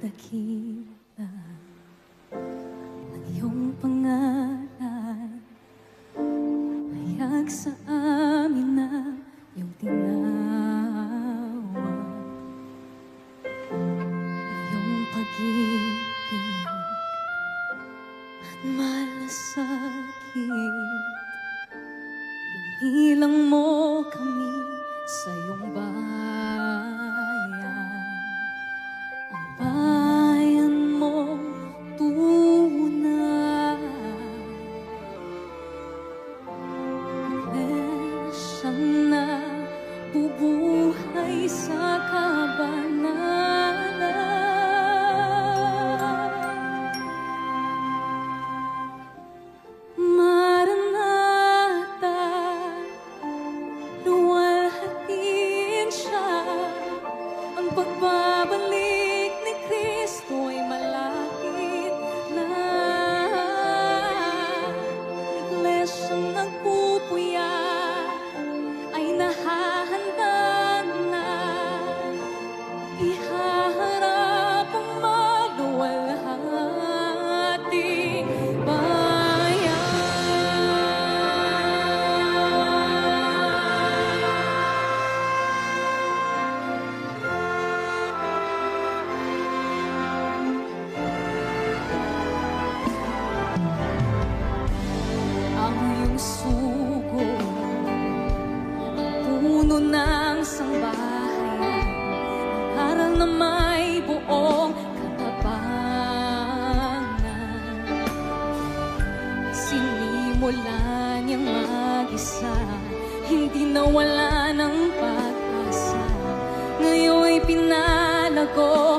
dakila ang iyong pangalan, hayag sa amin na iyong tinawag. Iyong pag-ibig at malasakit, inilang mo kami sa iyong bayan. Ang bayan mo tunay, iglesyang nabubuhay sa kabanalan. Maranatha, luwalhatiin siya, ang pagbabalik ni Kristo ay malapit na. Iglesyang nagpupuya ay nahahanda na, ihaharap ang maluwalhating bayan. Ang iyong sugo, puno ng sambahayan, aral na may buong katapangan. Sinimulan niyang mag-isa, hindi nawala ng pag-asa, ngayon'y pinalago